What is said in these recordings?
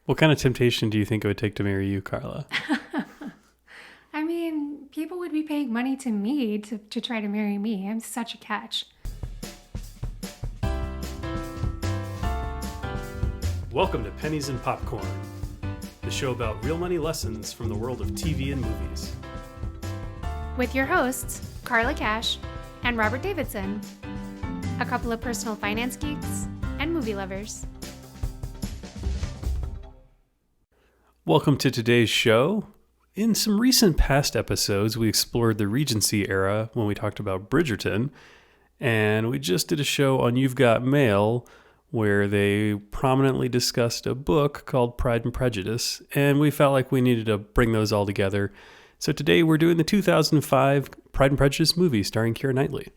What kind of temptation do you think it would take to marry you, Carla? I mean, people would be paying money to me to try to marry me. I'm such a catch. Welcome to Pennies and Popcorn, the show about real money lessons from the world of TV and movies. With your hosts, Carla Cash and Robert Davidson, a couple of personal finance geeks and movie lovers. Welcome to today's show. In some recent past episodes, we explored the Regency era when we talked about Bridgerton, and we just did a show on You've Got Mail where they prominently discussed a book called Pride and Prejudice, and we felt like we needed to bring those all together. So today we're doing the 2005 Pride and Prejudice movie starring Keira Knightley.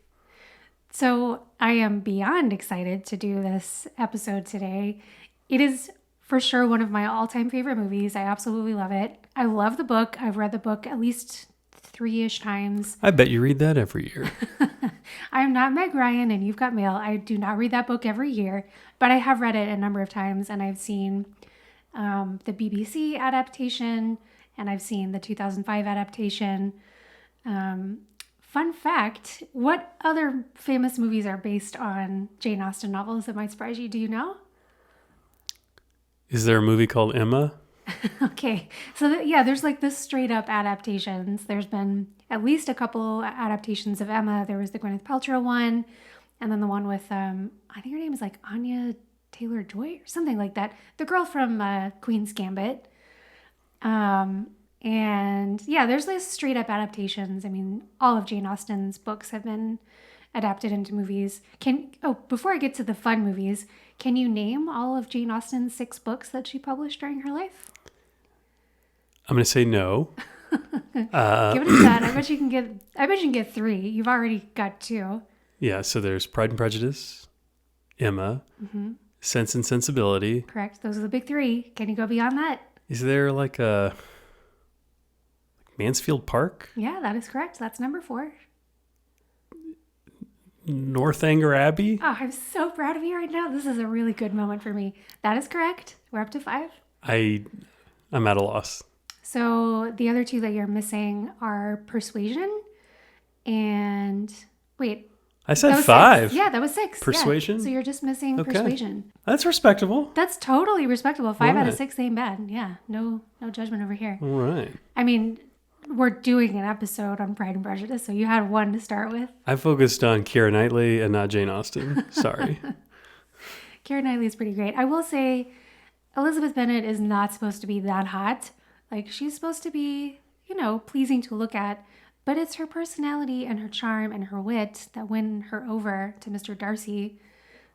So I am beyond excited to do this episode today. It is for sure one of my all-time favorite movies. I absolutely love it. I love the book. I've read the book at least 3-ish times. I bet you read that every year. I am not Meg Ryan and You've Got Mail. I do not read that book every year, but I have read it a number of times, and I've seen the BBC adaptation, and I've seen the 2005 adaptation. Fun fact, what other famous movies are based on Jane Austen novels that might surprise you? Do you know? Is there a movie called Emma? Okay, so there's like the straight up adaptations. There's been at least a couple adaptations of Emma. There was the Gwyneth Paltrow one, and then the one with I think her name is like Anya Taylor-Joy or something like that. The girl from Queen's Gambit. And yeah, there's like straight up adaptations. I mean, all of Jane Austen's books have been adapted into movies. Before I get to the fun movies, can you name all of Jane Austen's 6 books that she published during her life? I'm going to say no. Give it a shot. I bet you can get 3. You've already got 2. Yeah, so there's Pride and Prejudice, Emma, Sense and Sensibility. Correct. Those are the big 3. Can you go beyond that? Is there like a Mansfield Park? Yeah, that is correct. That's number 4. Northanger Abbey? Oh, I'm so proud of you right now. This is a really good moment for me. That is correct. We're up to 5. I'm at a loss. So the other 2 that you're missing are Persuasion and... Wait. I said 5. 6. Yeah, that was 6. Persuasion? Yeah. So you're just missing Persuasion. That's respectable. That's totally respectable. 5 right. out of 6 ain't bad. Yeah, no judgment over here. All right. I mean, we're doing an episode on Pride and Prejudice, so you had 1 to start with. I focused on Keira Knightley and not Jane Austen. Sorry. Keira Knightley is pretty great. I will say Elizabeth Bennet is not supposed to be that hot. Like, she's supposed to be, pleasing to look at, but it's her personality and her charm and her wit that win her over to Mr. Darcy.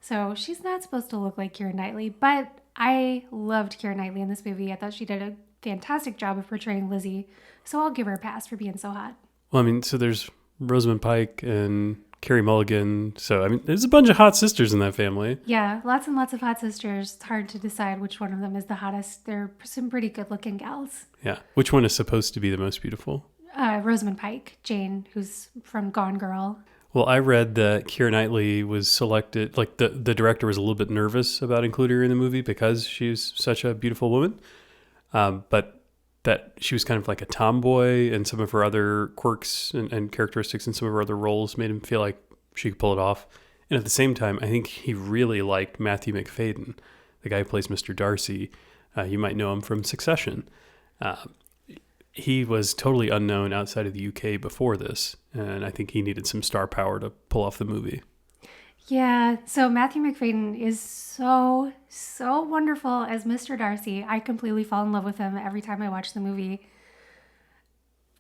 So she's not supposed to look like Keira Knightley, but I loved Keira Knightley in this movie. I thought she did a fantastic job of portraying Lizzie, so I'll give her a pass for being so hot. Well, I mean, so there's Rosamund Pike and Carey Mulligan. So, I mean, there's a bunch of hot sisters in that family. Yeah, lots and lots of hot sisters. It's hard to decide which one of them is the hottest. They're some pretty good-looking gals. Yeah. Which one is supposed to be the most beautiful? Rosamund Pike, Jane, who's from Gone Girl. Well, I read that Keira Knightley was selected, like the director was a little bit nervous about including her in the movie because she's such a beautiful woman. But that she was kind of like a tomboy, and some of her other quirks and characteristics in some of her other roles made him feel like she could pull it off. And at the same time, I think he really liked Matthew Macfadyen, the guy who plays Mr. Darcy. You might know him from Succession. He was totally unknown outside of the UK before this, and I think he needed some star power to pull off the movie. Yeah, so Matthew Macfadyen is so wonderful as Mr. Darcy. I completely fall in love with him every time I watch the movie.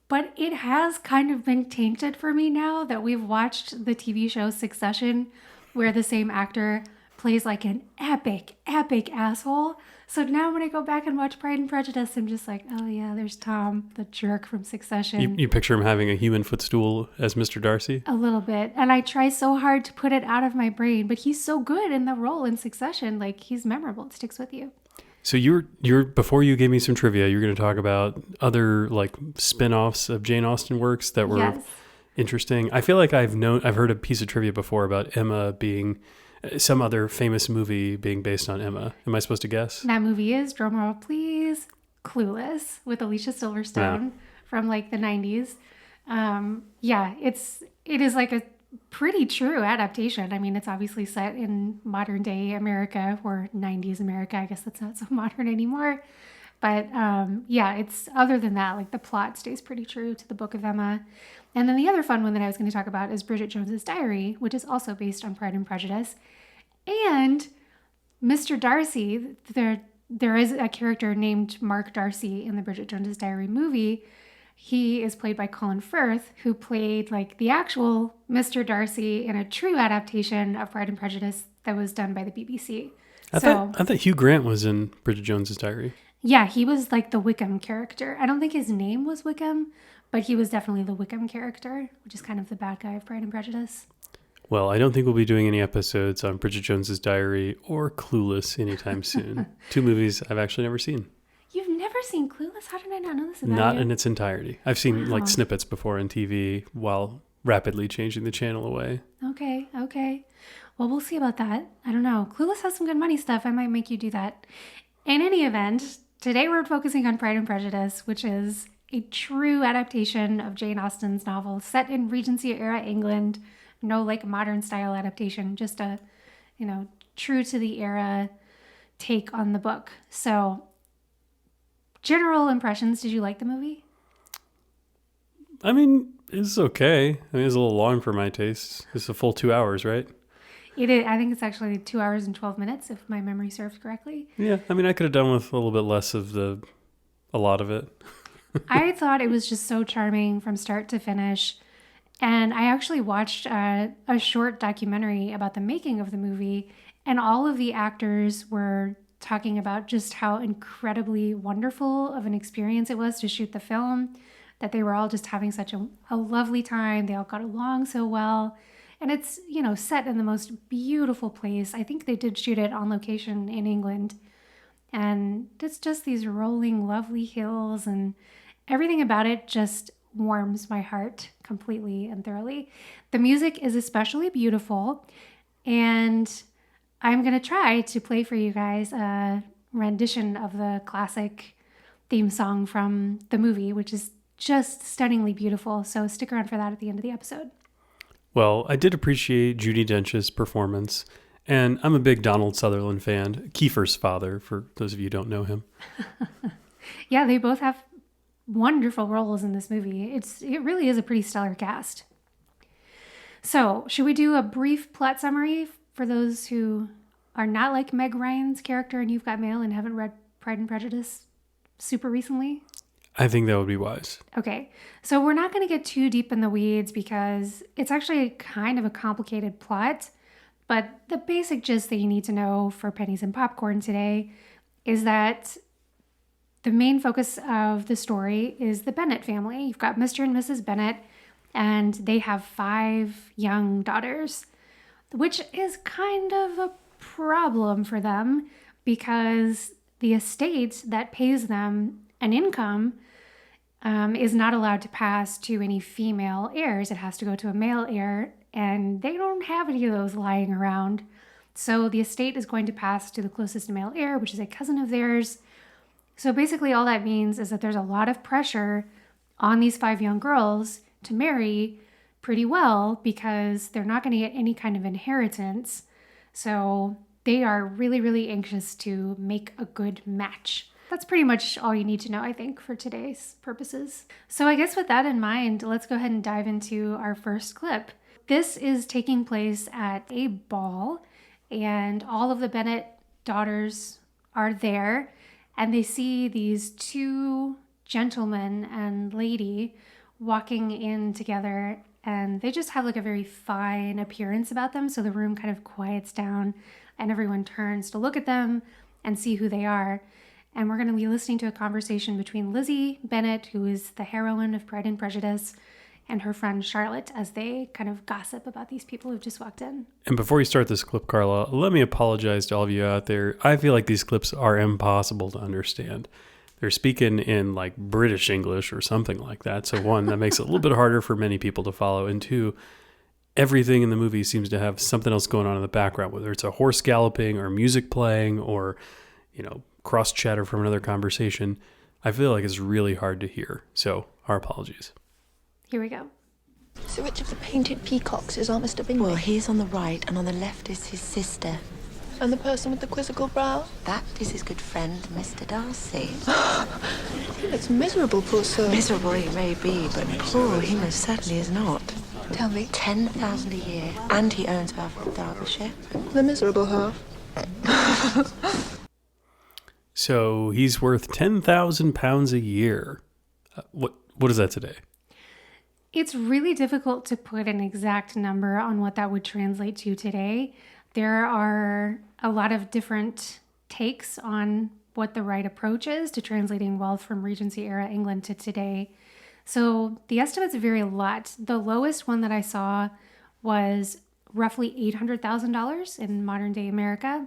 But it has kind of been tainted for me now that we've watched the TV show Succession, where the same actor plays like an epic asshole. So now when I go back and watch Pride and Prejudice, I'm just like, oh yeah, there's Tom, the jerk from Succession. You picture him having a human footstool as Mr. Darcy? A little bit. And I try so hard to put it out of my brain, but he's so good in the role in Succession. Like, he's memorable. It sticks with you. So you're before you gave me some trivia, you're going to talk about other like spin-offs of Jane Austen works that were interesting. I feel like I've heard a piece of trivia before about Emma being Some other famous movie being based on Emma. Am I supposed to guess? That movie is, drumroll please, Clueless with Alicia Silverstone from like the 90s. Yeah, it is like a pretty true adaptation. I mean, it's obviously set in modern day America or 90s America. I guess that's not so modern anymore. But yeah, it's other than that, like the plot stays pretty true to the Book of Emma. And then the other fun one that I was going to talk about is Bridget Jones's Diary, which is also based on Pride and Prejudice. And Mr. Darcy, there is a character named Mark Darcy in the Bridget Jones's Diary movie. He is played by Colin Firth, who played like the actual Mr. Darcy in a true adaptation of Pride and Prejudice that was done by the BBC. I thought Hugh Grant was in Bridget Jones's Diary. Yeah, he was like the Wickham character. I don't think his name was Wickham, but he was definitely the Wickham character, which is kind of the bad guy of Pride and Prejudice. Well, I don't think we'll be doing any episodes on Bridget Jones's Diary or Clueless anytime soon. Two movies I've actually never seen. You've never seen Clueless? How did I not know this about you? Not in its entirety. I've seen like snippets before on TV while rapidly changing the channel away. Okay. Well, we'll see about that. I don't know. Clueless has some good money stuff. I might make you do that. In any event, today we're focusing on Pride and Prejudice, which is a true adaptation of Jane Austen's novel set in Regency era England. No like modern style adaptation, just a, true to the era take on the book. So, general impressions, did you like the movie? I mean, it's okay. I mean, it's a little long for my taste. It's a full 2 hours, right? It is. I think it's actually 2 hours and 12 minutes, if my memory serves correctly. Yeah, I mean, I could have done with a little bit less of a lot of it. I thought it was just so charming from start to finish. And I actually watched a short documentary about the making of the movie, and all of the actors were talking about just how incredibly wonderful of an experience it was to shoot the film, that they were all just having such a lovely time. They all got along so well. And it's, set in the most beautiful place. I think they did shoot it on location in England. And it's just these rolling, lovely hills, and everything about it just warms my heart completely and thoroughly. The music is especially beautiful, and I'm going to try to play for you guys a rendition of the classic theme song from the movie, which is just stunningly beautiful. So stick around for that at the end of the episode. Well, I did appreciate Judi Dench's performance, and I'm a big Donald Sutherland fan, Kiefer's father, for those of you who don't know him. Yeah, they both have wonderful roles in this movie. It really is a pretty stellar cast. So, should we do a brief plot summary for those who are not like Meg Ryan's character and You've Got Mail and haven't read Pride and Prejudice super recently? I think that would be wise. Okay, so we're not going to get too deep in the weeds because it's actually kind of a complicated plot, but the basic gist that you need to know for Pennies and Popcorn today is that the main focus of the story is the Bennet family. You've got Mr. and Mrs. Bennet, and they have 5 young daughters, which is kind of a problem for them because the estate that pays them an income is not allowed to pass to any female heirs. It has to go to a male heir, and they don't have any of those lying around. So the estate is going to pass to the closest male heir, which is a cousin of theirs. So basically all that means is that there's a lot of pressure on these 5 young girls to marry pretty well because they're not going to get any kind of inheritance. So they are really, really anxious to make a good match. That's pretty much all you need to know, I think, for today's purposes. So I guess with that in mind, let's go ahead and dive into our first clip. This is taking place at a ball, and all of the Bennet daughters are there. And they see these 2 gentlemen and lady walking in together, and they just have like a very fine appearance about them. So the room kind of quiets down and everyone turns to look at them and see who they are. And we're going to be listening to a conversation between Lizzie Bennet, who is the heroine of Pride and Prejudice, and her friend Charlotte as they kind of gossip about these people who've just walked in. And before you start this clip, Carla, let me apologize to all of you out there. I feel like these clips are impossible to understand. They're speaking in like British English or something like that. So 1, that makes it a little bit harder for many people to follow. And 2, everything in the movie seems to have something else going on in the background, whether it's a horse galloping or music playing or, cross chatter from another conversation. I feel like it's really hard to hear. So our apologies. Here we go. So which of the painted peacocks is our Mr. Bingley? Well, he's on the right, and on the left is his sister. And the person with the quizzical brow? That is his good friend, Mr. Darcy. He looks miserable, poor soul. Miserable he may be, but poor he most certainly is not. Tell me. 10,000 a year, and he owns half of Derbyshire. The miserable half. So he's worth £10,000 a year. What is that today? It's really difficult to put an exact number on what that would translate to today. There are a lot of different takes on what the right approach is to translating wealth from Regency era England to today. So the estimates vary a lot. The lowest one that I saw was roughly $800,000 in modern day America,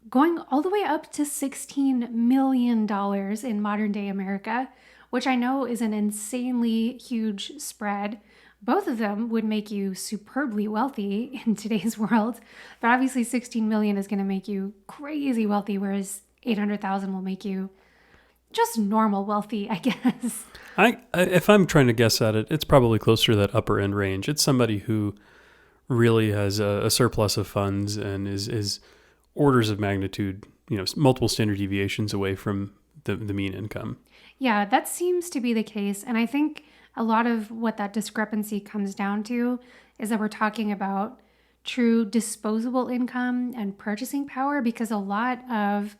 going all the way up to $16 million in modern day America, which I know is an insanely huge spread. Both of them would make you superbly wealthy in today's world, but obviously 16 million is going to make you crazy wealthy, whereas 800,000 will make you just normal wealthy, I guess. If I'm trying to guess at it, it's probably closer to that upper end range. It's somebody who really has a surplus of funds and is orders of magnitude, multiple standard deviations away from the mean income. Yeah, that seems to be the case. And I think a lot of what that discrepancy comes down to is that we're talking about true disposable income and purchasing power, because a lot of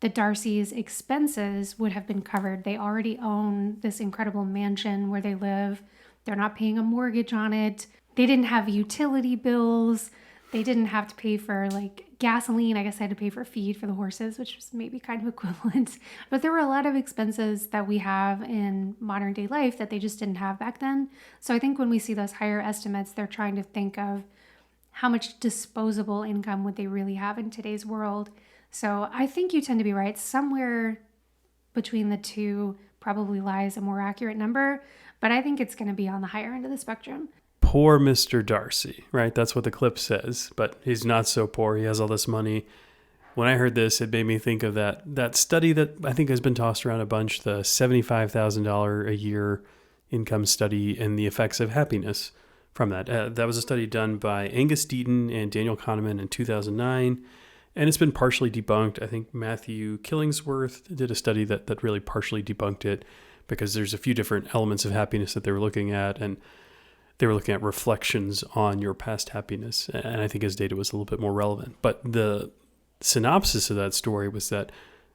the Darcy's expenses would have been covered. They already own this incredible mansion where they live. They're not paying a mortgage on it. They didn't have utility bills. They didn't have to pay for gasoline. I guess I had to pay for feed for the horses, which was maybe kind of equivalent. But there were a lot of expenses that we have in modern day life that they just didn't have back then. So I think when we see those higher estimates, they're trying to think of how much disposable income would they really have in today's world. So I think you tend to be right. Somewhere between the two probably lies a more accurate number, but I think it's going to be on the higher end of the spectrum. Poor Mr. Darcy, right? That's what the clip says, but he's not so poor. He has all this money. When I heard this, it made me think of that study that I think has been tossed around a bunch, the $75,000 a year income study and the effects of happiness from that. That was a study done by Angus Deaton and Daniel Kahneman in 2009, and it's been partially debunked. I think Matthew Killingsworth did a study that really partially debunked it, because there's a few different elements of happiness that they were looking at, and they were looking at reflections on your past happiness. And I think his data was a little bit more relevant. But the synopsis of that story was that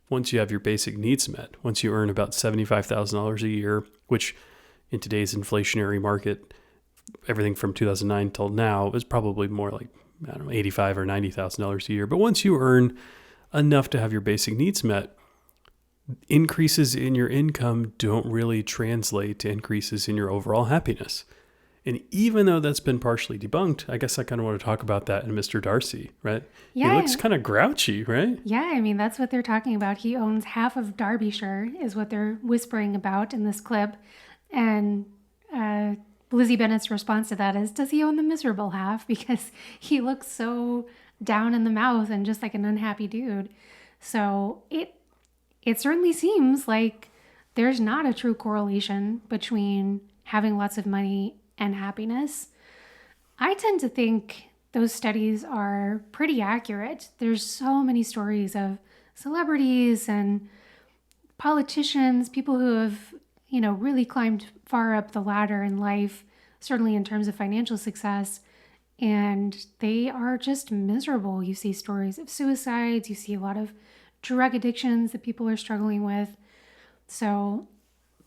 once you have your basic needs met, once you earn about $75,000 a year, which in today's inflationary market, everything from 2009 till now is probably more like, $85,000 or $90,000 a year. But once you earn enough to have your basic needs met, increases in your income don't really translate to increases in your overall happiness. And even though that's been partially debunked, I guess I kind of want to talk about that in Mr. Darcy, right? Yeah. He looks kind of grouchy, right? Yeah, I mean, that's what they're talking about. He owns half of Derbyshire, is what they're whispering about in this clip. And Lizzie Bennet's response to that is, does he own the miserable half? Because he looks so down in the mouth and just like an unhappy dude. So it certainly seems like there's not a true correlation between having lots of money and happiness. I tend to think those studies are pretty accurate. There's so many stories of celebrities and politicians, people who have, really climbed far up the ladder in life, certainly in terms of financial success, and they are just miserable. You see stories of suicides, you see a lot of drug addictions that people are struggling with. So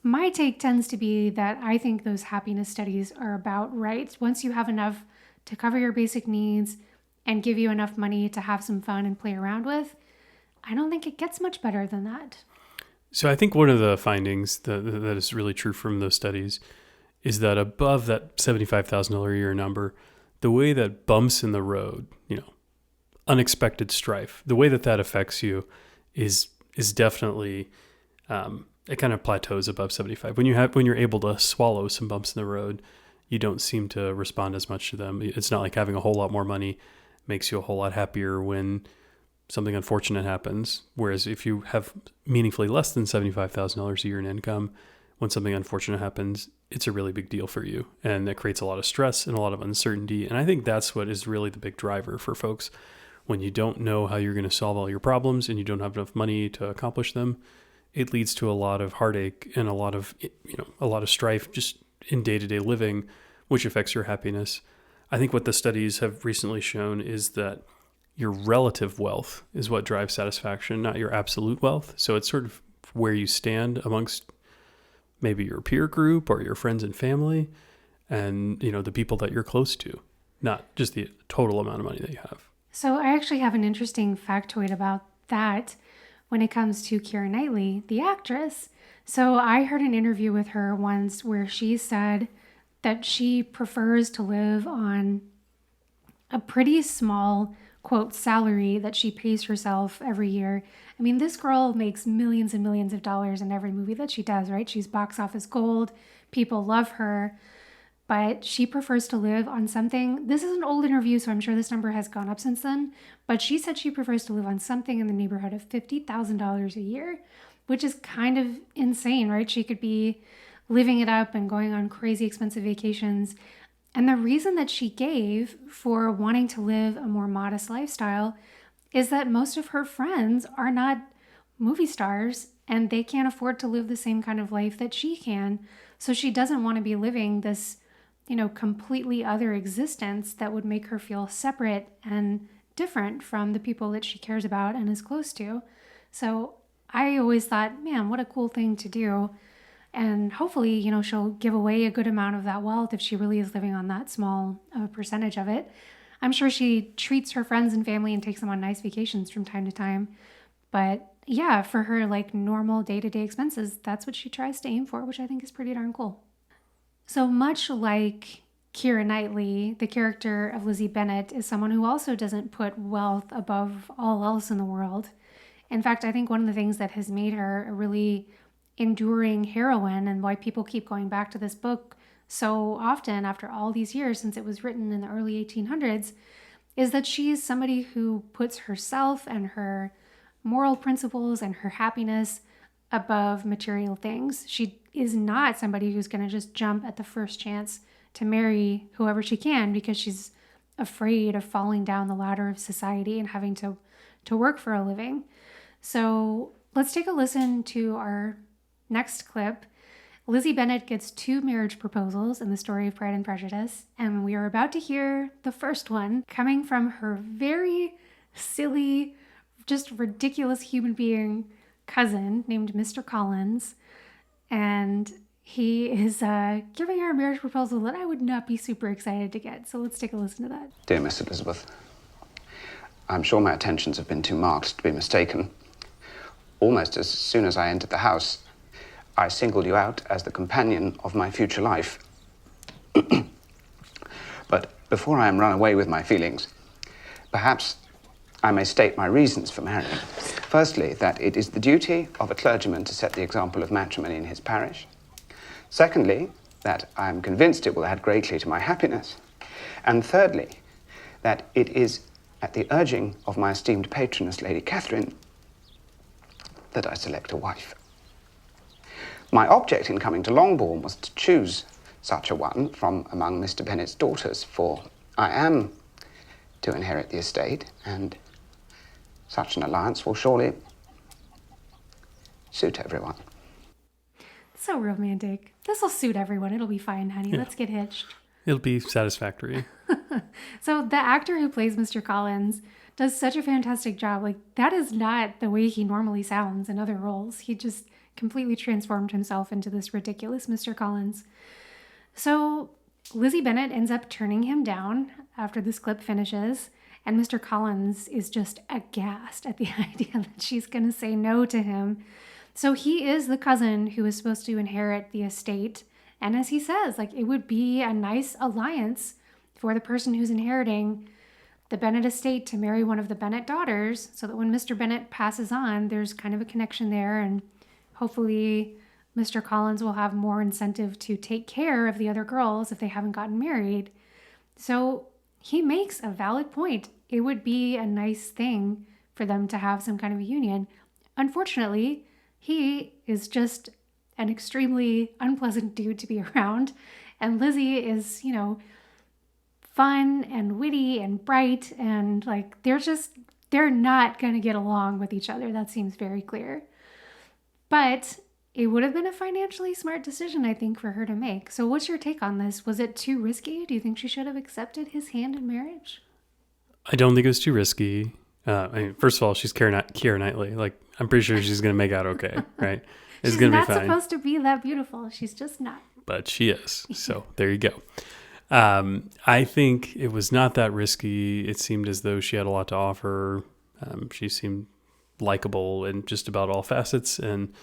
my take tends to be that I think those happiness studies are about right. Once you have enough to cover your basic needs and give you enough money to have some fun and play around with, I don't think it gets much better than that. So I think one of the findings that is really true from those studies is that above that $75,000 a year number, the way that bumps in the road, unexpected strife, the way that affects you is definitely it kind of plateaus above 75. When you're able to swallow some bumps in the road, you don't seem to respond as much to them. It's not like having a whole lot more money makes you a whole lot happier when something unfortunate happens. Whereas if you have meaningfully less than $75,000 a year in income, when something unfortunate happens, it's a really big deal for you. And that creates a lot of stress and a lot of uncertainty. And I think that's what is really the big driver for folks. When you don't know how you're going to solve all your problems and you don't have enough money to accomplish them, it leads to a lot of heartache and a lot of strife just in day-to-day living, which affects your happiness. I think what the studies have recently shown is that your relative wealth is what drives satisfaction, not your absolute wealth. So it's sort of where you stand amongst maybe your peer group or your friends and family and, the people that you're close to, not just the total amount of money that you have. So I actually have an interesting factoid about that when it comes to Keira Knightley, the actress. So I heard an interview with her once where she said that she prefers to live on a pretty small, quote, salary that she pays herself every year. I mean, this girl makes millions and millions of dollars in every movie that she does, right? She's box office gold. People love her. But she prefers to live on something. This is an old interview, so I'm sure this number has gone up since then. But she said she prefers to live on something in the neighborhood of $50,000 a year, which is kind of insane, right? She could be living it up and going on crazy expensive vacations. And the reason that she gave for wanting to live a more modest lifestyle is that most of her friends are not movie stars and they can't afford to live the same kind of life that she can. So she doesn't want to be living this, completely other existence that would make her feel separate and different from the people that she cares about and is close to. So I always thought, man, what a cool thing to do. And hopefully, she'll give away a good amount of that wealth if she really is living on that small of a percentage of it. I'm sure she treats her friends and family and takes them on nice vacations from time to time. But yeah, for her normal day-to-day expenses, that's what she tries to aim for, which I think is pretty darn cool. So much like Keira Knightley, the character of Lizzie Bennet is someone who also doesn't put wealth above all else in the world. In fact, I think one of the things that has made her a really enduring heroine and why people keep going back to this book so often after all these years since it was written in the early 1800s is that she is somebody who puts herself and her moral principles and her happiness above material things. She is not somebody who's going to just jump at the first chance to marry whoever she can because she's afraid of falling down the ladder of society and having to work for a living. So let's take a listen to our next clip. Lizzie Bennet gets 2 marriage proposals in the story of Pride and Prejudice, and we are about to hear the first one coming from her very silly, just ridiculous human being cousin named Mr. Collins. And he is giving her a marriage proposal that I would not be super excited to get. So let's take a listen to that. Dear Miss Elizabeth, I'm sure my attentions have been too marked to be mistaken. Almost as soon as I entered the house, I singled you out as the companion of my future life. But before I am run away with my feelings, perhaps I may state my reasons for marrying. Firstly, that it is the duty of a clergyman to set the example of matrimony in his parish. Secondly, that I am convinced it will add greatly to my happiness. And thirdly, that it is at the urging of my esteemed patroness, Lady Catherine, that I select a wife. My object in coming to Longbourn was to choose such a one from among Mr. Bennet's daughters, for I am to inherit the estate, and such an alliance will surely suit everyone. So romantic. This will suit everyone. It'll be fine, honey. Yeah. Let's get hitched. It'll be satisfactory. So the actor who plays Mr. Collins does such a fantastic job. That is not the way he normally sounds in other roles. He just completely transformed himself into this ridiculous Mr. Collins. So Lizzie Bennet ends up turning him down after this clip finishes, and Mr. Collins is just aghast at the idea that she's going to say no to him. So he is the cousin who is supposed to inherit the estate, and as he says, it would be a nice alliance for the person who's inheriting the Bennet estate to marry one of the Bennet daughters, so that when Mr. Bennet passes on, there's kind of a connection there, and hopefully Mr. Collins will have more incentive to take care of the other girls if they haven't gotten married. So he makes a valid point. It would be a nice thing for them to have some kind of a union. Unfortunately, he is just an extremely unpleasant dude to be around. And Lizzie is, fun and witty and bright. And like, they're not going to get along with each other. That seems very clear. But it would have been a financially smart decision, I think, for her to make. So what's your take on this? Was it too risky? Do you think she should have accepted his hand in marriage? I don't think it was too risky. First of all, she's Keira Knightley. Like, I'm pretty sure she's going to make out okay, right? It's going to be fine. She's not supposed to be that beautiful. She's just not. But she is. So there you go. I think it was not that risky. It seemed as though she had a lot to offer. She seemed likable in just about all facets, and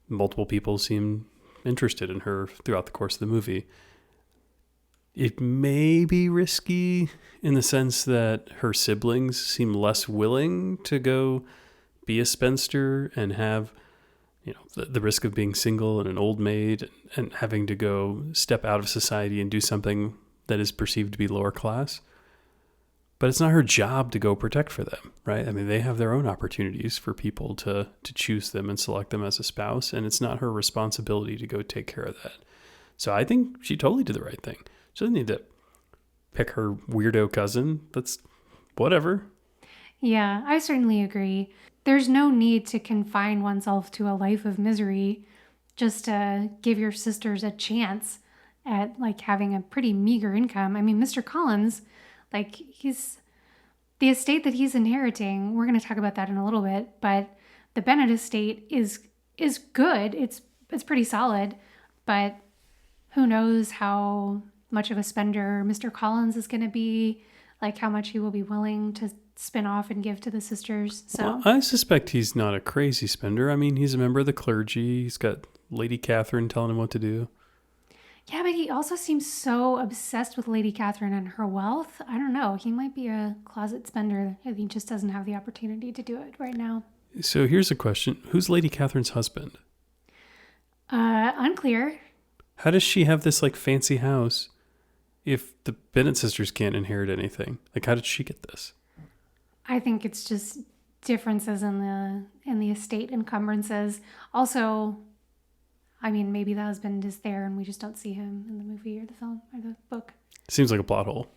multiple people seemed interested in her throughout the course of the movie. It may be risky in the sense that her siblings seem less willing to go be a spinster and have, the risk of being single and an old maid and having to go step out of society and do something that is perceived to be lower class. But it's not her job to go protect for them, right? I mean, they have their own opportunities for people to choose them and select them as a spouse, and it's not her responsibility to go take care of that. So I think she totally did the right thing. She doesn't need to pick her weirdo cousin. That's whatever. Yeah, I certainly agree. There's no need to confine oneself to a life of misery just to give your sisters a chance at like having a pretty meager income. I mean, Mr. Collins, like the estate that he's inheriting, we're going to talk about that in a little bit, but the Bennet estate is good. It's pretty solid, but who knows how much of a spender Mr. Collins is going to be, like how much he will be willing to spin off and give to the sisters. So well, I suspect he's not a crazy spender. I mean, he's a member of the clergy. He's got Lady Catherine telling him what to do. Yeah, but he also seems so obsessed with Lady Catherine and her wealth. I don't know. He might be a closet spender. He just doesn't have the opportunity to do it right now. So here's a question. Who's Lady Catherine's husband? Unclear. How does she have this like fancy house if the Bennet sisters can't inherit anything? Like, how did she get this? I think it's just differences in the estate encumbrances. Also, I mean, maybe the husband is there and we just don't see him in the movie or the film or the book. Seems like a plot hole.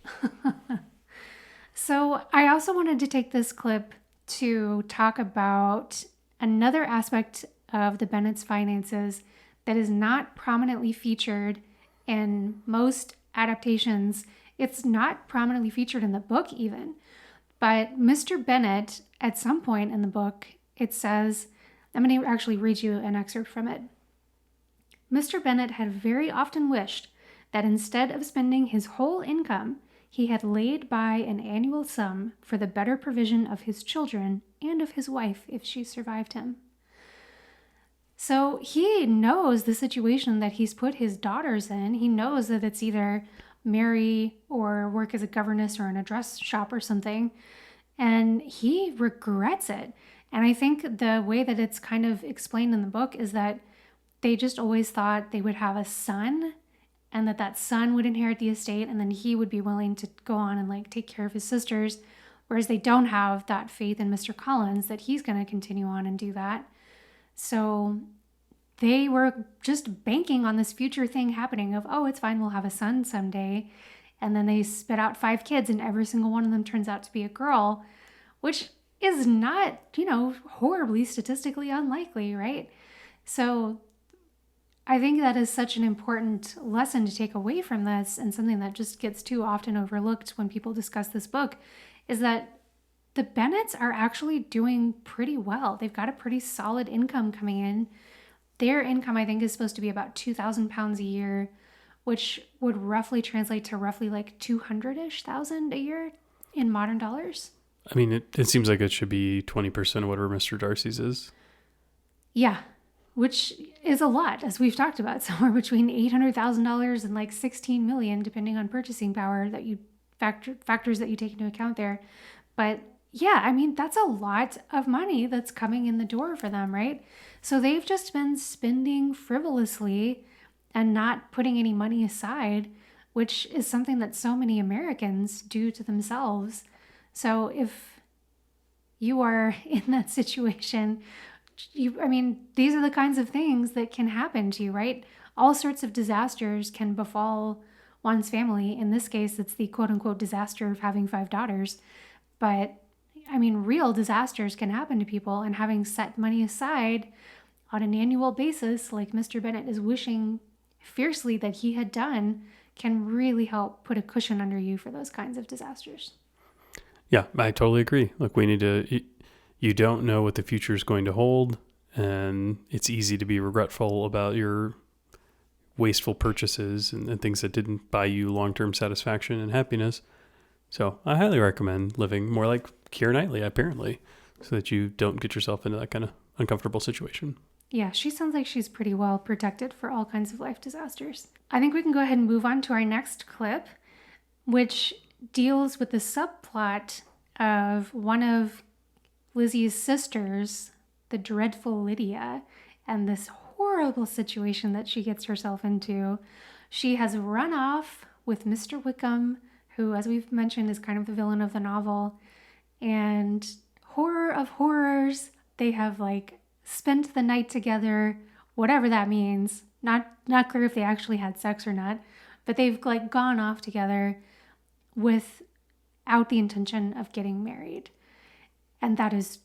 So I also wanted to take this clip to talk about another aspect of the Bennet's finances that is not prominently featured in most adaptations. It's not prominently featured in the book even. But Mr. Bennet, at some point in the book, it says, I'm going to actually read you an excerpt from it. Mr. Bennet had very often wished that instead of spending his whole income, he had laid by an annual sum for the better provision of his children and of his wife if she survived him. So he knows the situation that he's put his daughters in. He knows that it's either marry or work as a governess or in a dress shop or something. And he regrets it. And I think the way that it's kind of explained in the book is that they just always thought they would have a son and that son would inherit the estate and then he would be willing to go on and like take care of his sisters. Whereas they don't have that faith in Mr. Collins that he's going to continue on and do that. So they were just banking on this future thing happening of, oh, it's fine, we'll have a son someday. And then they spit out 5 kids and every single one of them turns out to be a girl, which is not, horribly statistically unlikely, right? So I think that is such an important lesson to take away from this, and something that just gets too often overlooked when people discuss this book, is that the Bennets are actually doing pretty well. They've got a pretty solid income coming in. Their income, I think, is supposed to be about £2,000 a year, which would roughly translate to roughly like 200-ish thousand a year in modern dollars. I mean, it seems like it should be 20% of whatever Mr. Darcy's is. Yeah, which is a lot, as we've talked about, somewhere between $800,000 and like $16 million, depending on purchasing power that you factors that you take into account there. But Yeah, I mean, that's a lot of money that's coming in the door for them, right? So they've just been spending frivolously and not putting any money aside, which is something that so many Americans do to themselves. So if you are in that situation, I mean, these are the kinds of things that can happen to you, right? All sorts of disasters can befall one's family. In this case, it's the quote unquote disaster of having 5 daughters. But I mean, real disasters can happen to people, and having set money aside on an annual basis, like Mr. Bennet is wishing fiercely that he had done, can really help put a cushion under you for those kinds of disasters. Yeah, I totally agree. Look, we need to, you don't know what the future is going to hold, and it's easy to be regretful about your wasteful purchases and things that didn't buy you long-term satisfaction and happiness. So I highly recommend living more like Keira Knightley, apparently, so that you don't get yourself into that kind of uncomfortable situation. Yeah, she sounds like she's pretty well protected for all kinds of life disasters. I think we can go ahead and move on to our next clip, which deals with the subplot of one of Lizzie's sisters, the dreadful Lydia, and this horrible situation that she gets herself into. She has run off with Mr. Wickham, who, as we've mentioned, is kind of the villain of the novel. And horror of horrors, they have like spent the night together, whatever that means. Not clear if they actually had sex or not, but they've like gone off together without the intention of getting married. And that is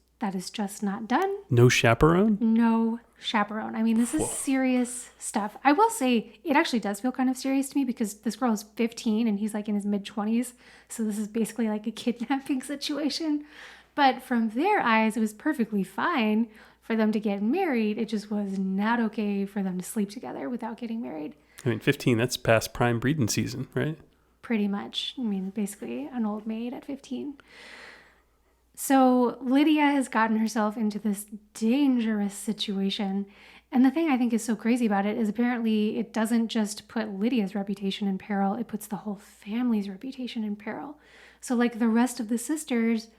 just not done. No chaperone? No chaperone. I mean, this is serious stuff. I will say it actually does feel kind of serious to me because this girl is 15 and he's like in his mid-20s. So this is basically like a kidnapping situation. But from their eyes, it was perfectly fine for them to get married. It just was not okay for them to sleep together without getting married. I mean, 15, that's past prime breeding season, right? Pretty much. I mean, basically an old maid at 15. So Lydia has gotten herself into this dangerous situation. And the thing I think is so crazy about it is apparently it doesn't just put Lydia's reputation in peril, it puts the whole family's reputation in peril. So like the rest of the sisters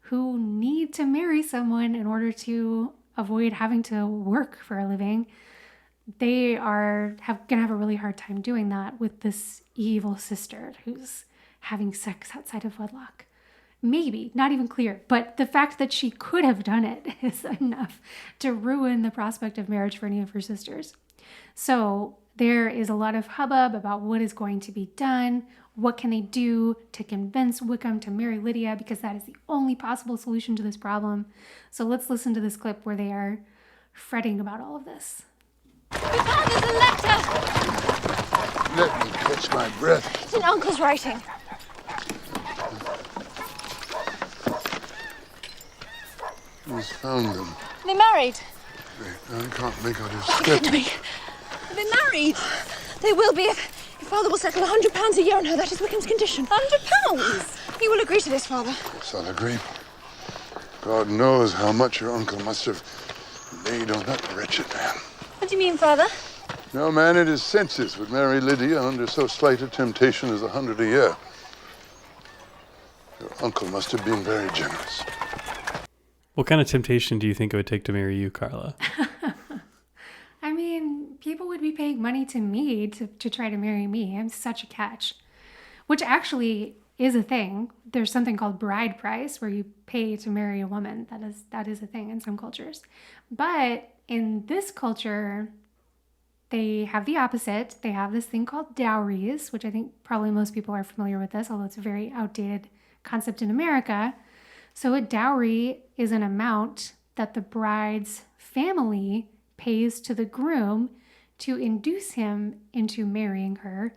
who need to marry someone in order to avoid having to work for a living, they are gonna have a really hard time doing that with this evil sister who's having sex outside of wedlock. Maybe, not even clear, but the fact that she could have done it is enough to ruin the prospect of marriage for any of her sisters. So there is a lot of hubbub about what is going to be done. What can they do to convince Wickham to marry Lydia? Because that is the only possible solution to this problem. So let's listen to this clip where they are fretting about all of this. We found there's a letter! Let me catch my breath. It's in Uncle's writing. Who's found them? They're married. Wait, I can't make out his Listen step. to me. They're married. They will be if Father will settle £100 a year on her. That is Wickham's condition. £100? He will agree to this, Father. Yes, I'll agree. God knows how much your uncle must have laid on that wretched man. What do you mean, Father? No man in his senses would marry Lydia under so slight a temptation as 100 a year. Your uncle must have been very generous. What kind of temptation do you think it would take to marry you, Carla? I mean, people would be paying money to me to try to marry me. I'm such a catch. Which actually is a thing. There's something called bride price where you pay to marry a woman. That is a thing in some cultures. But in this culture, they have the opposite. They have this thing called dowries, which I think probably most people are familiar with this, although it's a very outdated concept in America. So a dowry is an amount that the bride's family pays to the groom to induce him into marrying her.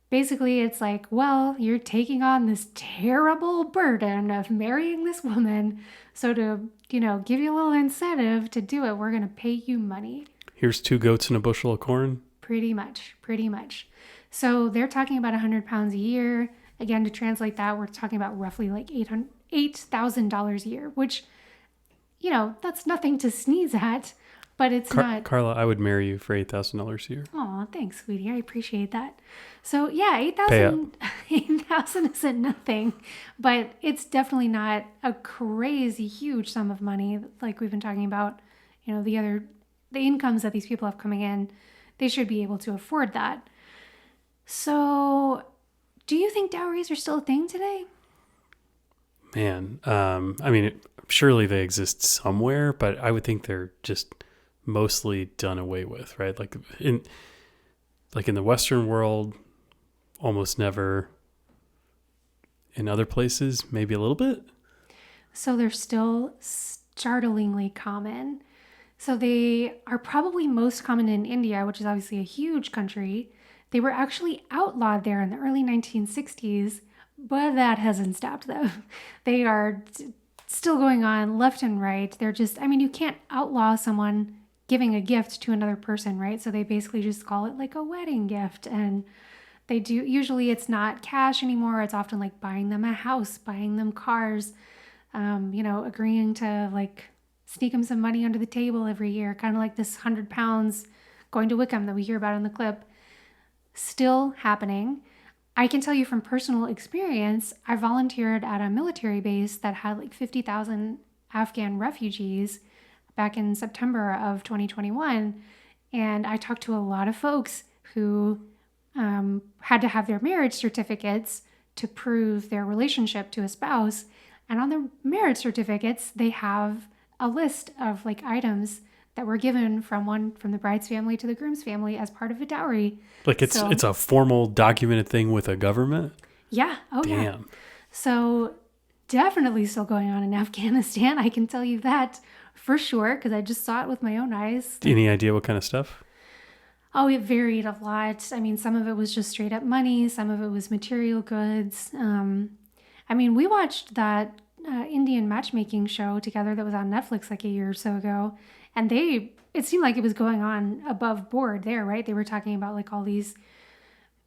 Basically, it's like, well, you're taking on this terrible burden of marrying this woman. So to, give you a little incentive to do it, we're going to pay you money. Here's 2 goats and a bushel of corn. Pretty much. So they're talking about £100 a year. Again, to translate that, we're talking about roughly like $8,000 a year, which, that's nothing to sneeze at. but it's not. Carla, I would marry you for $8,000 a year. Oh, thanks, sweetie. I appreciate that. So yeah, Pay up. 8,000 isn't nothing, but it's definitely not a crazy huge sum of money like we've been talking about. You know, the incomes that these people have coming in, they should be able to afford that. So, do you think dowries are still a thing today? Man, I mean, surely they exist somewhere, but I would think they're just mostly done away with, right? Like in the Western world, almost never. In other places, maybe a little bit. So they're still startlingly common. So they are probably most common in India, which is obviously a huge country. They were actually outlawed there in the early 1960s, but that hasn't stopped them. They are still going on left and right. They're just, I mean, you can't outlaw someone giving a gift to another person, right? So they basically just call it like a wedding gift. And they do, usually it's not cash anymore. It's often like buying them a house, buying them cars, agreeing to like sneak them some money under the table every year, kind of like this £100 going to Wickham that we hear about in the clip. Still happening. I can tell you from personal experience, I volunteered at a military base that had like 50,000 Afghan refugees back in September of 2021. And I talked to a lot of folks who had to have their marriage certificates to prove their relationship to a spouse. And on their marriage certificates, they have a list of like items that were given from the bride's family to the groom's family as part of a dowry. Like it's a formal documented thing with a government? Yeah. Oh, damn. yeah. So definitely still going on in Afghanistan. I can tell you that for sure because I just saw it with my own eyes. Any idea what kind of stuff? Oh, it varied a lot. I mean, some of it was just straight up money. Some of it was material goods. We watched that Indian matchmaking show together that was on Netflix like a year or so ago. And it seemed like it was going on above board there, right? They were talking about like all these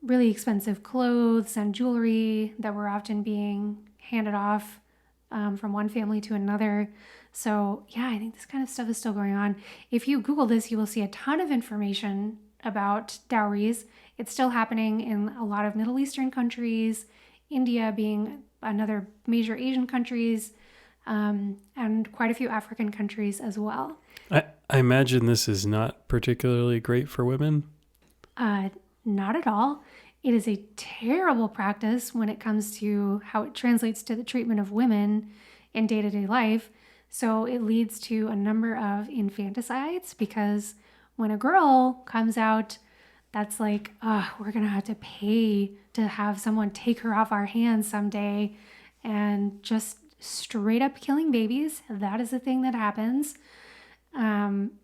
really expensive clothes and jewelry that were often being handed off from one family to another. So yeah, I think this kind of stuff is still going on. If you Google this, you will see a ton of information about dowries. It's still happening in a lot of Middle Eastern countries, India being another major Asian countries, and quite a few African countries as well. I imagine this is not particularly great for women. Not at all. It is a terrible practice when it comes to how it translates to the treatment of women in day-to-day life. So it leads to a number of infanticides because when a girl comes out, that's like, we're going to have to pay to have someone take her off our hands someday, and just straight up killing babies. That is the thing that happens.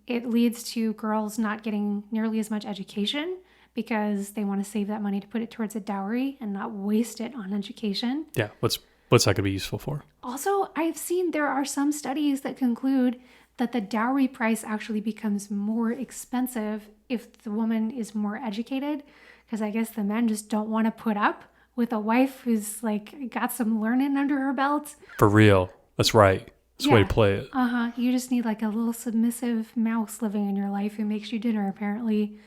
It leads to girls not getting nearly as much education because they want to save that money to put it towards a dowry and not waste it on education. Yeah, what's that going to be useful for? Also, I've seen there are some studies that conclude that the dowry price actually becomes more expensive if the woman is more educated, because I guess the men just don't want to put up with a wife who's like got some learning under her belt. For real. That's right. That's the way to play it. You just need like a little submissive mouse living in your life who makes you dinner, apparently.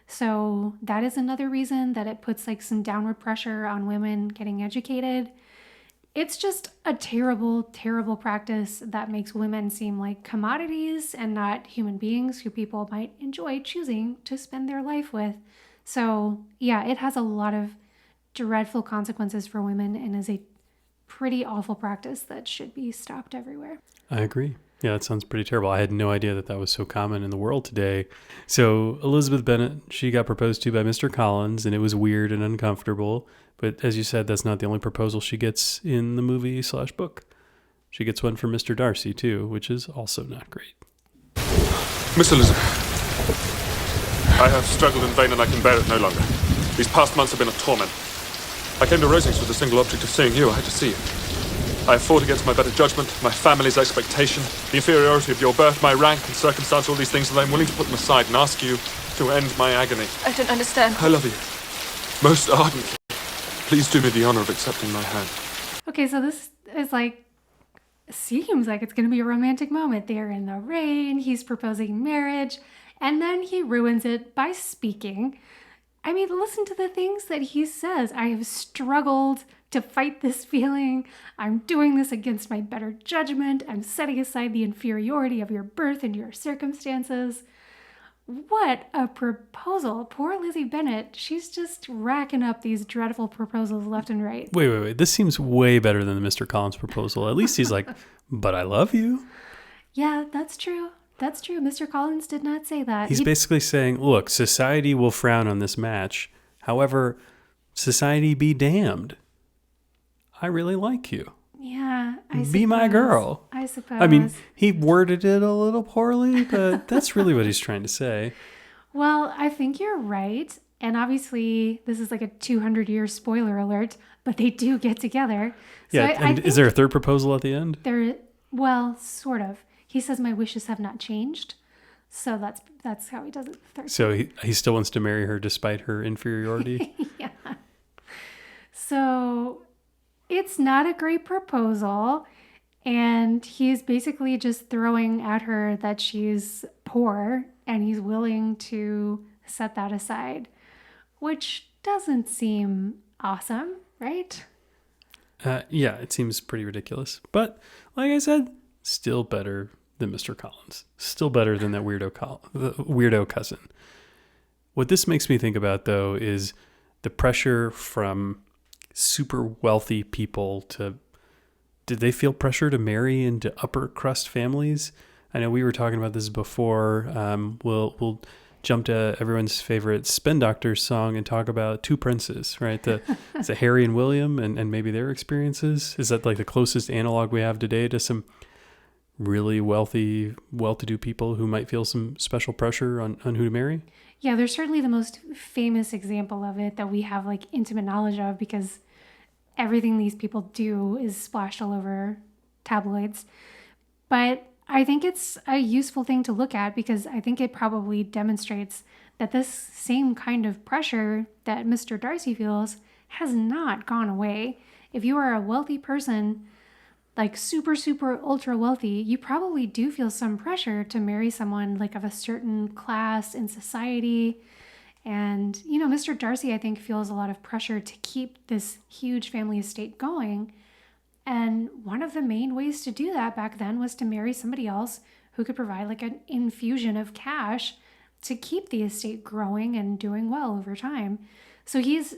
So that is another reason that it puts like some downward pressure on women getting educated. It's just a terrible, terrible practice that makes women seem like commodities and not human beings who people might enjoy choosing to spend their life with. So yeah, it has a lot of dreadful consequences for women and is a pretty awful practice that should be stopped everywhere. I agree. Yeah, that sounds pretty terrible. I had no idea that was so common in the world today. So Elizabeth Bennet, she got proposed to by Mr. Collins, and it was weird and uncomfortable. But as you said, that's not the only proposal she gets in the movie/book. She gets one from Mr. Darcy, too, which is also not great. Miss Elizabeth, I have struggled in vain and I can bear it no longer. These past months have been a torment. I came to Rosings with the single object of seeing you. I had to see you. I have fought against my better judgment, my family's expectation, the inferiority of your birth, my rank and circumstance, all these things, and I'm willing to put them aside and ask you to end my agony. I don't understand. I love you. Most ardently. Please do me the honor of accepting my hand. Okay, so this is like seems like it's going to be a romantic moment. They're in the rain, he's proposing marriage, and then he ruins it by speaking. I mean, listen to the things that he says. I have struggled to fight this feeling. I'm doing this against my better judgment. I'm setting aside the inferiority of your birth and your circumstances. What a proposal. Poor Lizzie Bennet. She's just racking up these dreadful proposals left and right. Wait. This seems way better than the Mr. Collins proposal. At least he's like, but I love you. Yeah, that's true. That's true. Mr. Collins did not say that. He's basically saying, look, society will frown on this match. However, society be damned. I really like you. Yeah, I suppose. Be my girl. I suppose. I mean, he worded it a little poorly, but that's really what he's trying to say. Well, I think you're right. And obviously, this is like a 200-year spoiler alert, but they do get together. So Yeah, and is there a third proposal at the end? Well, sort of. He says, my wishes have not changed. So that's how he does it. Third. So he still wants to marry her despite her inferiority? Yeah. So it's not a great proposal. And he's basically just throwing at her that she's poor and he's willing to set that aside, which doesn't seem awesome, right? Yeah, it seems pretty ridiculous. But like I said, still better than Mr. Collins. Still better than that weirdo cousin. What this makes me think about, though, is the pressure from super wealthy people to... Did they feel pressure to marry into upper crust families? I know we were talking about this before. We'll jump to everyone's favorite Spin Doctors song and talk about two princes, right? It's Harry and William and maybe their experiences. Is that like the closest analog we have today to some really wealthy, well-to-do people who might feel some special pressure on who to marry? Yeah, there's certainly the most famous example of it that we have like intimate knowledge of because everything these people do is splashed all over tabloids. But I think it's a useful thing to look at because I think it probably demonstrates that this same kind of pressure that Mr. Darcy feels has not gone away. If you are a wealthy person, like super, super ultra wealthy, you probably do feel some pressure to marry someone like of a certain class in society. And, you know, Mr. Darcy, I think, feels a lot of pressure to keep this huge family estate going. And one of the main ways to do that back then was to marry somebody else who could provide like an infusion of cash to keep the estate growing and doing well over time. So he's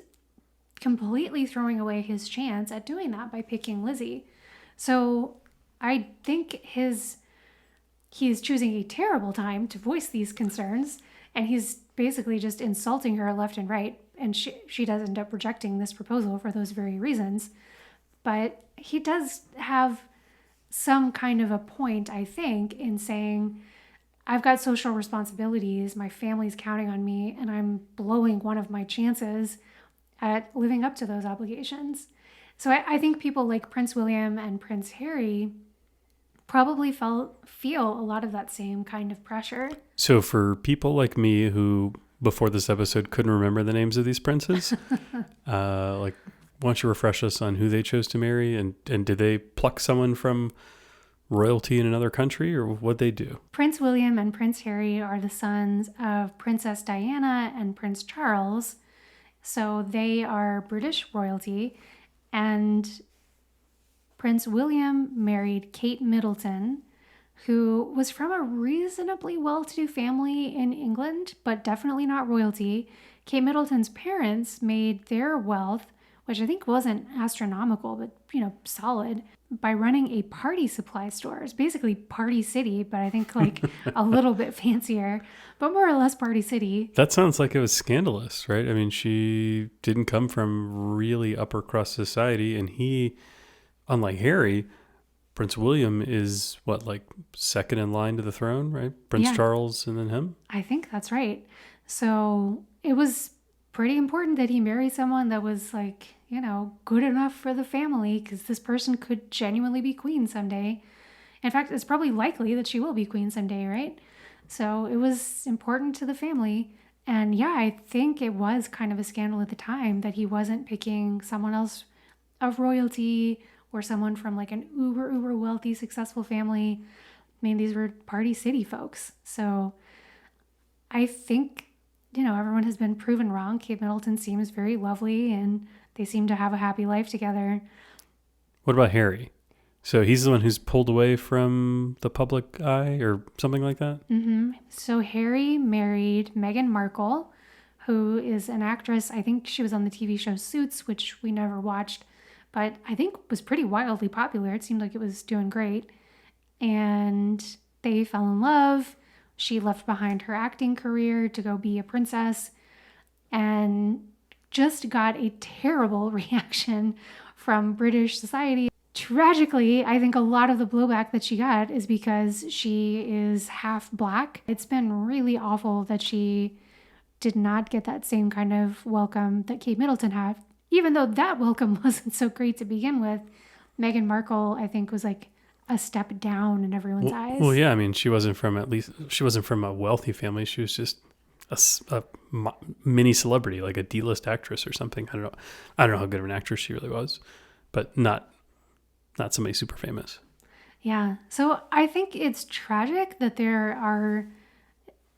completely throwing away his chance at doing that by picking Lizzie. So I think he's choosing a terrible time to voice these concerns, and he's basically just insulting her left and right, and she does end up rejecting this proposal for those very reasons. But he does have some kind of a point, I think, in saying, I've got social responsibilities, my family's counting on me, and I'm blowing one of my chances at living up to those obligations. So I think people like Prince William and Prince Harry probably feel a lot of that same kind of pressure. So for people like me who, before this episode, couldn't remember the names of these princes, why don't you refresh us on who they chose to marry, and did they pluck someone from royalty in another country, or what'd they do? Prince William and Prince Harry are the sons of Princess Diana and Prince Charles. So they are British royalty. And Prince William married Kate Middleton, who was from a reasonably well-to-do family in England, but definitely not royalty. Kate Middleton's parents made their wealth, which I think wasn't astronomical, but, solid, by running a party supply store. It's basically Party City, but I think like a little bit fancier, but more or less Party City. That sounds like it was scandalous, right? I mean, she didn't come from really upper crust society, and he, unlike Harry, Prince William is second in line to the throne, right? Prince Charles and then him? I think that's right. So it was pretty important that he marry someone that was good enough for the family, because this person could genuinely be queen someday. In fact, it's probably likely that she will be queen someday, right? So it was important to the family. And yeah, I think it was kind of a scandal at the time that he wasn't picking someone else of royalty or someone from like an uber wealthy, successful family. I mean, these were Party City folks. So I think, everyone has been proven wrong. Kate Middleton seems very lovely and they seem to have a happy life together. What about Harry? So he's the one who's pulled away from the public eye or something like that? Mm-hmm. So Harry married Meghan Markle, who is an actress. I think she was on the TV show Suits, which we never watched, but I think was pretty wildly popular. It seemed like it was doing great. And they fell in love. She left behind her acting career to go be a princess and just got a terrible reaction from British society. Tragically, I think a lot of the blowback that she got is because she is half black. It's been really awful that she did not get that same kind of welcome that Kate Middleton had. Even though that welcome wasn't so great to begin with, Meghan Markle, I think, was like a step down in everyone's eyes. Well, yeah, I mean, she wasn't from a wealthy family. She was just a mini celebrity, like a D-list actress or something. I don't know how good of an actress she really was, but not somebody super famous. Yeah. So I think it's tragic that there are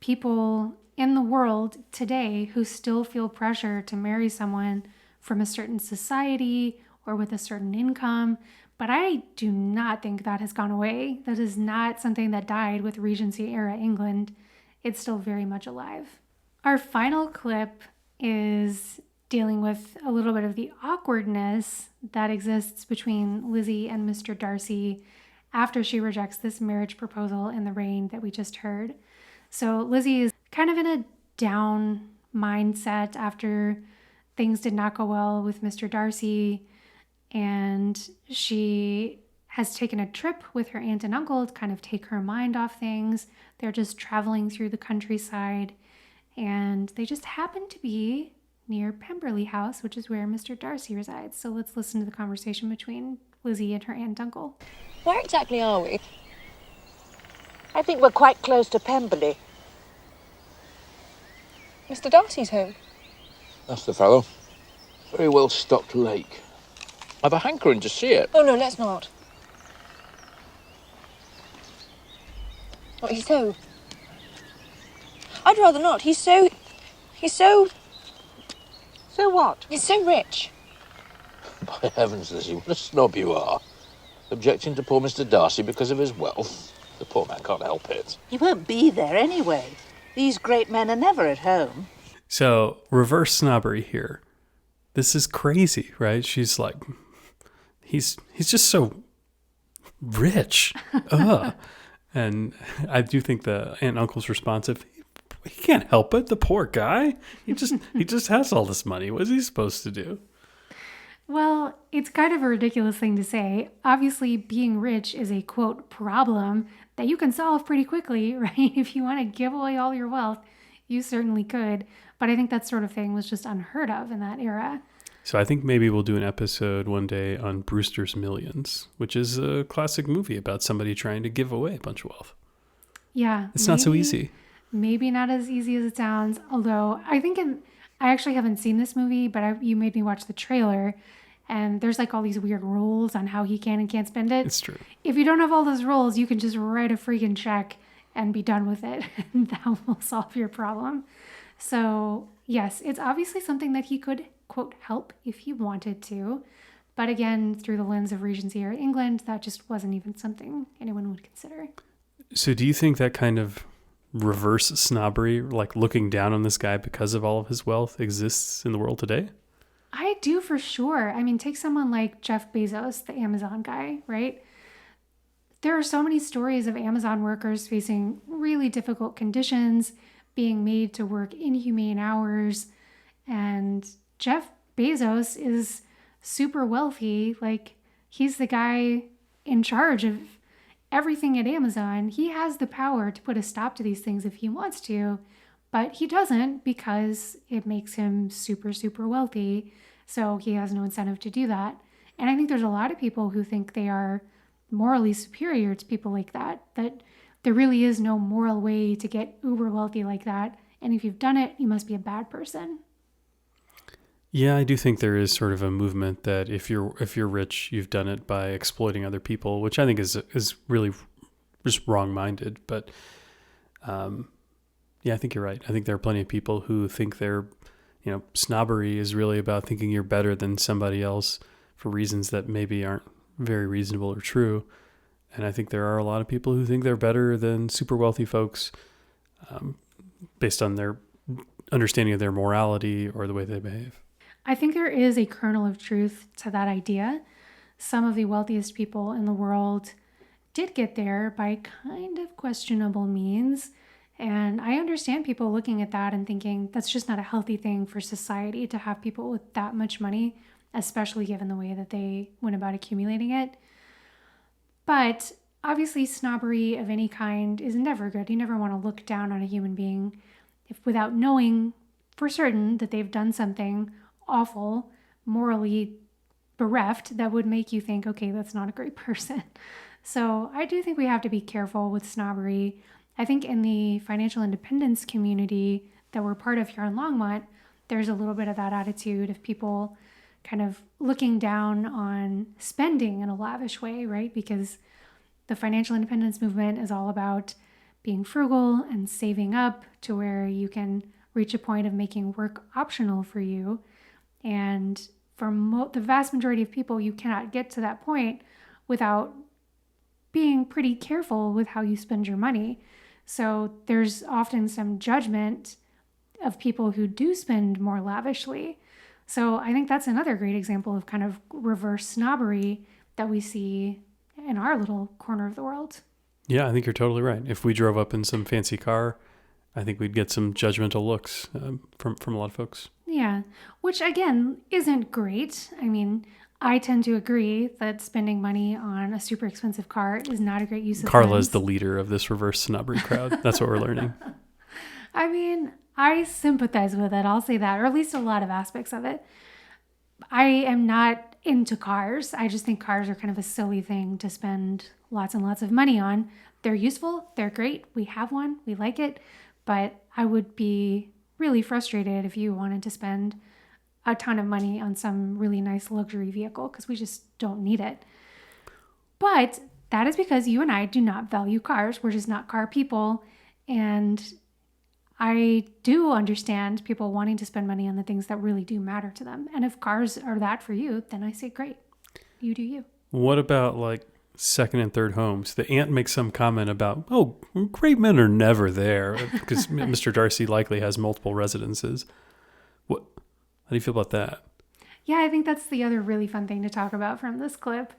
people in the world today who still feel pressure to marry someone from a certain society or with a certain income. But I do not think that has gone away. That is not something that died with Regency era England. It's still very much alive. Our final clip is dealing with a little bit of the awkwardness that exists between Lizzie and Mr. Darcy after she rejects this marriage proposal in the rain that we just heard. So Lizzie is kind of in a down mindset after things did not go well with Mr. Darcy, and she has taken a trip with her aunt and uncle to kind of take her mind off things. They're just traveling through the countryside, and they just happen to be near Pemberley House, which is where Mr. Darcy resides. So let's listen to the conversation between Lizzie and her aunt and uncle. Where exactly are we? I think we're quite close to Pemberley. Mr. Darcy's home. That's the fellow. Very well stocked lake. I've a hankering to see it. Oh, no, let's not. What, he's so... I'd rather not. He's so... So what? He's so rich. By heavens, Lizzie, what a snob you are. Objecting to poor Mr. Darcy because of his wealth. The poor man can't help it. He won't be there anyway. These great men are never at home. So reverse snobbery here. This is crazy, right? She's like, he's just so rich. Ugh. And I do think the aunt and uncle's responsive. He can't help it. The poor guy. He just has all this money. What is he supposed to do? Well, it's kind of a ridiculous thing to say. Obviously, being rich is a, quote, problem that you can solve pretty quickly, right? If you want to give away all your wealth, you certainly could. But I think that sort of thing was just unheard of in that era. So I think maybe we'll do an episode one day on Brewster's Millions, which is a classic movie about somebody trying to give away a bunch of wealth. Yeah. It's not so easy. Maybe not as easy as it sounds, although I actually haven't seen this movie, but you made me watch the trailer, and there's like all these weird rules on how he can and can't spend it. It's true. If you don't have all those rules, you can just write a freaking check and be done with it, and that will solve your problem. So yes, it's obviously something that he could, quote, help if he wanted to. But again, through the lens of Regency era England, that just wasn't even something anyone would consider. So do you think that kind of reverse snobbery, like looking down on this guy because of all of his wealth, exists in the world today? I do, for sure. I mean, take someone like Jeff Bezos, the Amazon guy, right? There are so many stories of Amazon workers facing really difficult conditions, being made to work inhumane hours. And Jeff Bezos is super wealthy. Like, he's the guy in charge of everything at Amazon. He has the power to put a stop to these things if he wants to, but he doesn't because it makes him super, super wealthy. So he has no incentive to do that. And I think there's a lot of people who think they are morally superior to people like that there really is no moral way to get uber wealthy like that. And if you've done it, you must be a bad person. Yeah, I do think there is sort of a movement that if you're rich, you've done it by exploiting other people, which I think is really just wrong-minded. But yeah, I think you're right. I think there are plenty of people who think snobbery is really about thinking you're better than somebody else for reasons that maybe aren't very reasonable or true. And I think there are a lot of people who think they're better than super wealthy folks based on their understanding of their morality or the way they behave. I think there is a kernel of truth to that idea. Some of the wealthiest people in the world did get there by kind of questionable means. And I understand people looking at that and thinking that's just not a healthy thing for society to have people with that much money, especially given the way that they went about accumulating it. But obviously, snobbery of any kind is never good. You never want to look down on a human being without knowing for certain that they've done something awful, morally bereft, that would make you think, okay, that's not a great person. So I do think we have to be careful with snobbery. I think in the financial independence community that we're part of here in Longmont, there's a little bit of that attitude of people kind of looking down on spending in a lavish way, right? Because the financial independence movement is all about being frugal and saving up to where you can reach a point of making work optional for you. And for the vast majority of people, you cannot get to that point without being pretty careful with how you spend your money. So there's often some judgment of people who do spend more lavishly. So I think that's another great example of kind of reverse snobbery that we see in our little corner of the world. Yeah, I think you're totally right. If we drove up in some fancy car, I think we'd get some judgmental looks from a lot of folks. Yeah, which again isn't great. I mean, I tend to agree that spending money on a super expensive car is not a great use of Carla funds. is the leader of this reverse snobbery crowd. That's what we're learning. I mean, I sympathize with it. I'll say that, or at least a lot of aspects of it. I am not into cars. I just think cars are kind of a silly thing to spend lots and lots of money on. They're useful. They're great. We have one. We like it. But I would be really frustrated if you wanted to spend a ton of money on some really nice luxury vehicle because we just don't need it. But that is because you and I do not value cars. We're just not car people. And I do understand people wanting to spend money on the things that really do matter to them. And if cars are that for you, then I say, great, you do you. What about like second and third homes? The aunt makes some comment about, oh, great men are never there because Mr. Darcy likely has multiple residences. What? How do you feel about that? Yeah, I think that's the other really fun thing to talk about from this clip.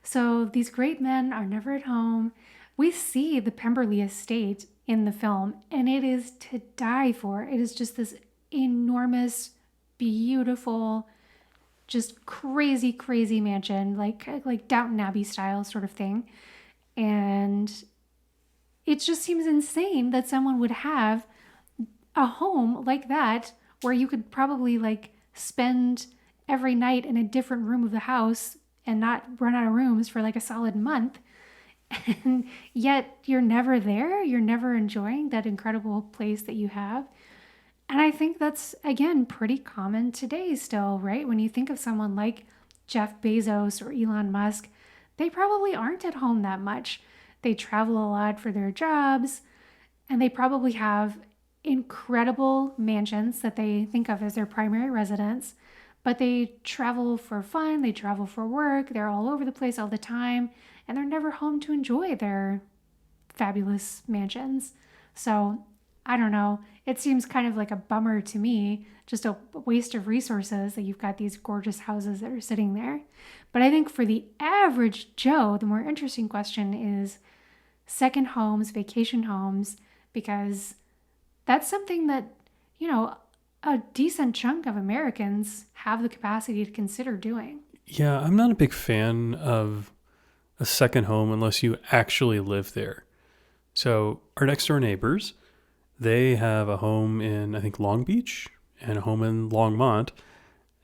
So these great men are never at home. We see the Pemberley estate in the film, and it is to die for. It is just this enormous, beautiful, just crazy, crazy mansion, like Downton Abbey style sort of thing. And it just seems insane that someone would have a home like that where you could probably like spend every night in a different room of the house and not run out of rooms for like a solid month. And yet you're never there. You're never enjoying that incredible place that you have. And I think that's, again, pretty common today still, right? When you think of someone like Jeff Bezos or Elon Musk, they probably aren't at home that much. They travel a lot for their jobs, and they probably have incredible mansions that they think of as their primary residence, but they travel for fun, they travel for work, they're all over the place all the time, and they're never home to enjoy their fabulous mansions. So I don't know. It seems kind of like a bummer to me, just a waste of resources that you've got these gorgeous houses that are sitting there. But I think for the average Joe, the more interesting question is second homes, vacation homes, because that's something that, you know, a decent chunk of Americans have the capacity to consider doing. Yeah, I'm not a big fan of a second home unless you actually live there. So our next door neighbors, they have a home in, I think, Long Beach and a home in Longmont,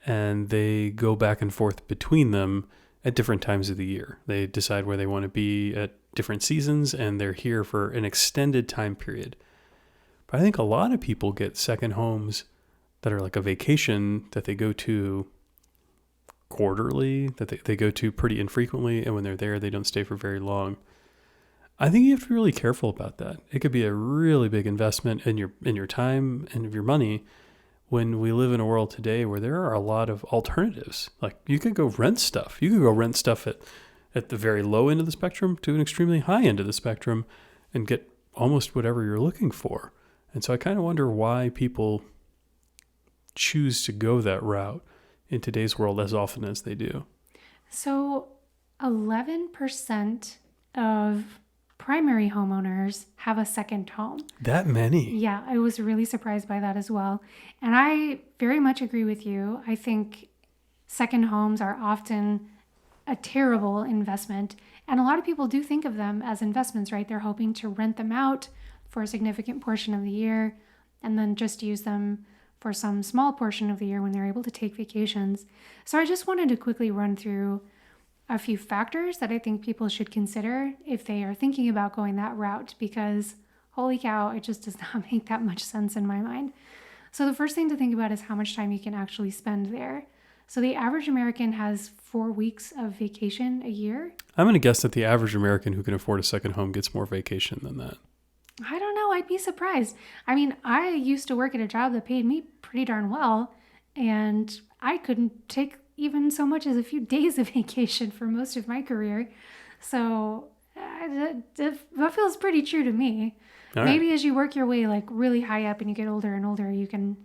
and they go back and forth between them at different times of the year. They decide where they want to be at different seasons, and they're here for an extended time period. But I think a lot of people get second homes that are like a vacation that they go to quarterly, that they go to pretty infrequently, and when they're there, they don't stay for very long. I think you have to be really careful about that. It could be a really big investment in your time and of your money when we live in a world today where there are a lot of alternatives. Like you could go rent stuff. You could go rent stuff at the very low end of the spectrum to an extremely high end of the spectrum and get almost whatever you're looking for. And so I kind of wonder why people choose to go that route in today's world as often as they do. So 11% of primary homeowners have a second home. That many? Yeah, I was really surprised by that as well. And I very much agree with you. I think second homes are often a terrible investment. And a lot of people do think of them as investments, right? They're hoping to rent them out for a significant portion of the year and then just use them for some small portion of the year when they're able to take vacations. So I just wanted to quickly run through a few factors that I think people should consider if they are thinking about going that route, because holy cow, it just does not make that much sense in my mind. So the first thing to think about is how much time you can actually spend there. So the average American has 4 weeks of vacation a year. I'm going to guess that the average American who can afford a second home gets more vacation than that. I don't know. I'd be surprised. I mean, I used to work at a job that paid me pretty darn well, and I couldn't take even so much as a few days of vacation for most of my career. So that feels pretty true to me. All Maybe right. as you work your way like really high up and you get older and older, you can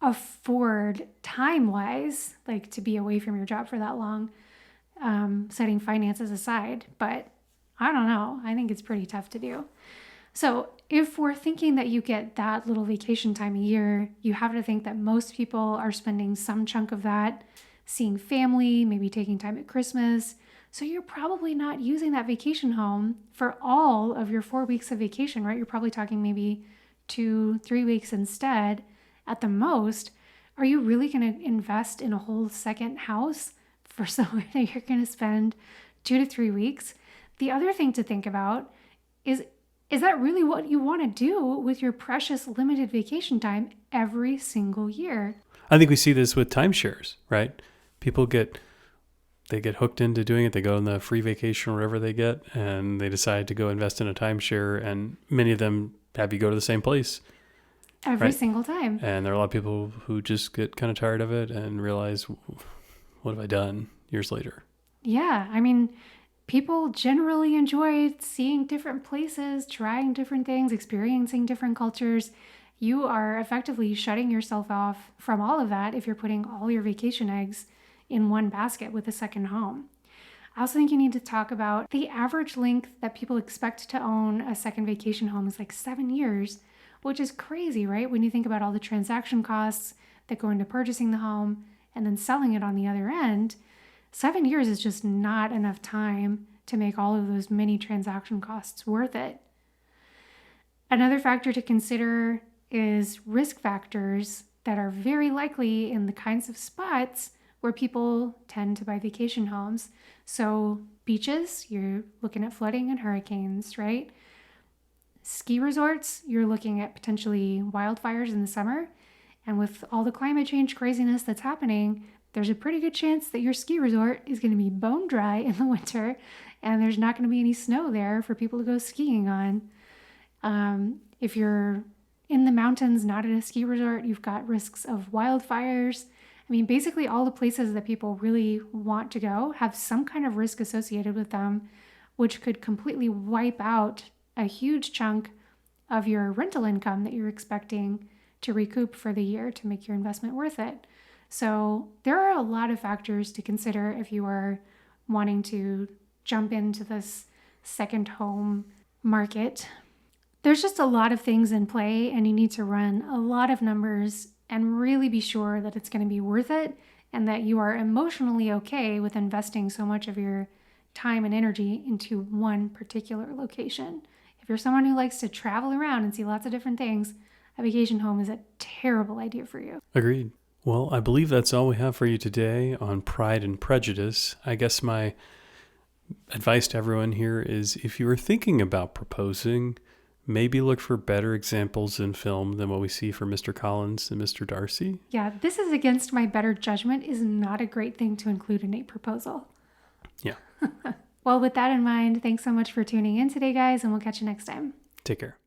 afford time-wise, like to be away from your job for that long, setting finances aside. But I don't know. I think it's pretty tough to do. So if we're thinking that you get that little vacation time a year, you have to think that most people are spending some chunk of that seeing family, maybe taking time at Christmas. So you're probably not using that vacation home for all of your 4 weeks of vacation, right? You're probably talking maybe 2-3 weeks instead at the most. Are you really going to invest in a whole second house for somewhere that you're going to spend 2 to 3 weeks? The other thing to think about is that really what you want to do with your precious limited vacation time every single year? I think we see this with timeshares, right? People get hooked into doing it. They go on the free vacation or whatever they get, and they decide to go invest in a timeshare, and many of them have you go to the same place Every right? single time. And there are a lot of people who just get kind of tired of it and realize, what have I done years later? Yeah, I mean, people generally enjoy seeing different places, trying different things, experiencing different cultures. You are effectively shutting yourself off from all of that if you're putting all your vacation eggs in one basket with a second home. I also think you need to talk about the average length that people expect to own a second vacation home is like 7 years, which is crazy, right? When you think about all the transaction costs that go into purchasing the home and then selling it on the other end, 7 years is just not enough time to make all of those many transaction costs worth it. Another factor to consider is risk factors that are very likely in the kinds of spots where people tend to buy vacation homes. So beaches, you're looking at flooding and hurricanes, right? Ski resorts, you're looking at potentially wildfires in the summer. And with all the climate change craziness that's happening, there's a pretty good chance that your ski resort is going to be bone dry in the winter, and there's not going to be any snow there for people to go skiing on. If you're in the mountains, not at a ski resort, you've got risks of wildfires. I mean, basically all the places that people really want to go have some kind of risk associated with them, which could completely wipe out a huge chunk of your rental income that you're expecting to recoup for the year to make your investment worth it. So there are a lot of factors to consider if you are wanting to jump into this second home market. There's just a lot of things in play, and you need to run a lot of numbers and really be sure that it's going to be worth it and that you are emotionally okay with investing so much of your time and energy into one particular location. If you're someone who likes to travel around and see lots of different things, a vacation home is a terrible idea for you. Agreed. Well, I believe that's all we have for you today on Pride and Prejudice. I guess my advice to everyone here is if you are thinking about proposing, maybe look for better examples in film than what we see for Mr. Collins and Mr. Darcy. Yeah, this is against my better judgment is not a great thing to include in a proposal. Yeah. Well, with that in mind, thanks so much for tuning in today, guys, and we'll catch you next time. Take care.